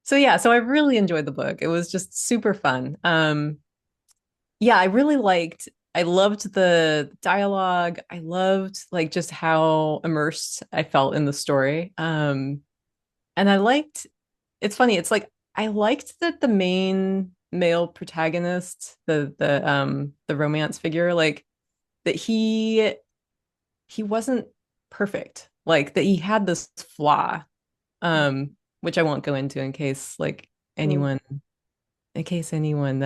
So yeah, so I really enjoyed the book. It was just super fun. Yeah, I loved the dialogue. I loved like just how immersed I felt in the story. And I liked it's funny, it's like I liked that the main male protagonist, the romance figure, like that he wasn't perfect. Like that he had this flaw, which I won't go into in case Mm, anyone anyone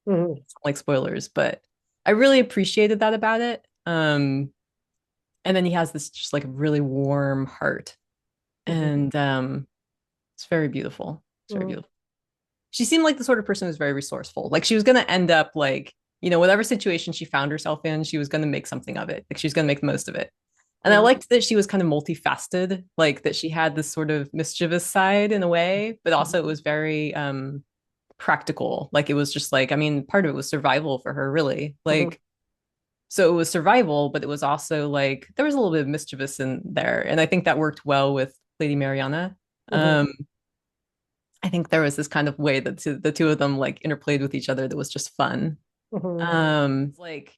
mhm, like spoilers, but I really appreciated that about it. And then he has this just like really warm heart, mhm, and it's very beautiful. It's very mhm, beautiful. She seemed like the sort of person who's very resourceful. Like she was going to end up like, whatever situation she found herself in, she was going to make something of it. Like she was going to make the most of it. And I mhm, liked that she was kind of multifaceted, like that she had this sort of mischievous side in a way, but also it was very practical. Like it was just like, I mean, part of it was survival for her, really. mhm, Like, so it was survival, but it was also like there was a little bit of mischievous in there. And I think that worked well with Lady Mariana. mhm, Um, I think there was this kind of way that the two of them like interplayed with each other that was just fun. mhm, Like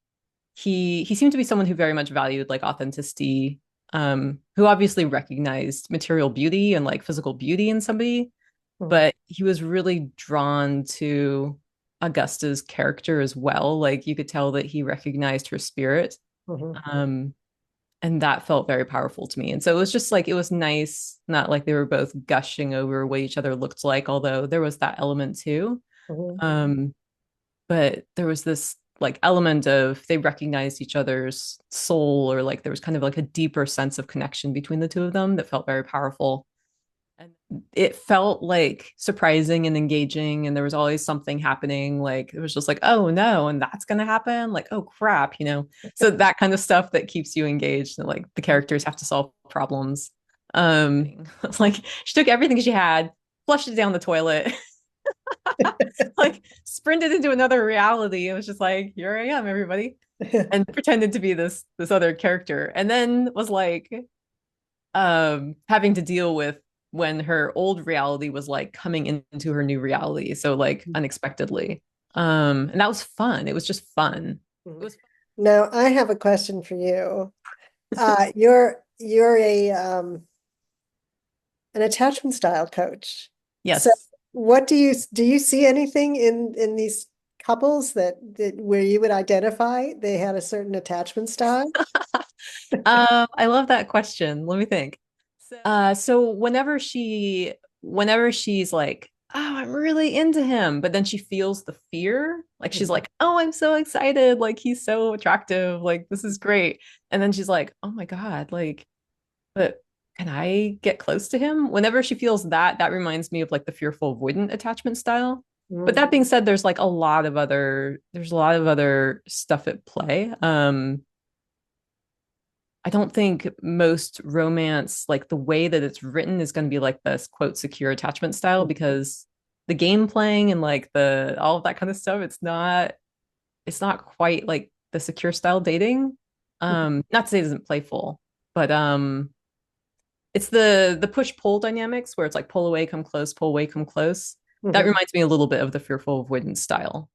he seemed to be someone who very much valued like authenticity, who obviously recognized material beauty and like physical beauty in somebody, mhm, but he was really drawn to Augusta's character as well. Like you could tell that he recognized her spirit. mhm. Um, and that felt very powerful to me. And so it was just like it was nice, not like they were both gushing over what each other looked like, although there was that element too. Mhm. Um, but there was this like element of they recognized each other's soul, or like there was kind of like a deeper sense of connection between the two of them that felt very powerful. And it felt like surprising and engaging, and there was always something happening. Like it was just like, oh no, and that's gonna happen. Like, oh crap. So that kind of stuff that keeps you engaged, and like the characters have to solve problems. It's like she took everything she had, flushed it down the toilet, like sprinted into another reality. It was just like, here I am, everybody, and pretended to be this other character, and then was like having to deal with when her old reality was like coming into her new reality, so like unexpectedly. And that was fun. It was just fun. It was fun. Now, I have a question for you. You're a an attachment style coach. So Yes. what do you see anything in these couples that where you would identify they had a certain attachment style? I love that question. Let me think. So whenever she's like, oh, I'm really into him, but then she feels the fear, like she's Mhm. like, oh, I'm so excited, like he's so attractive, like this is great. And then she's like, oh my God, like, but can I get close to him? Whenever she feels that, that reminds me of like the fearful avoidant attachment style. But Mhm. that being said, there's a lot of other stuff at play. I don't think most romance, like the way that it's written, is going to be like this quote secure attachment style, because the game playing and like the all of that kind of stuff, it's not quite like the secure style dating. Not to say it isn't playful, but it's the push pull dynamics where it's like pull away, come close, pull away, come close. That Mhm. reminds me a little bit of the fearful avoidance style.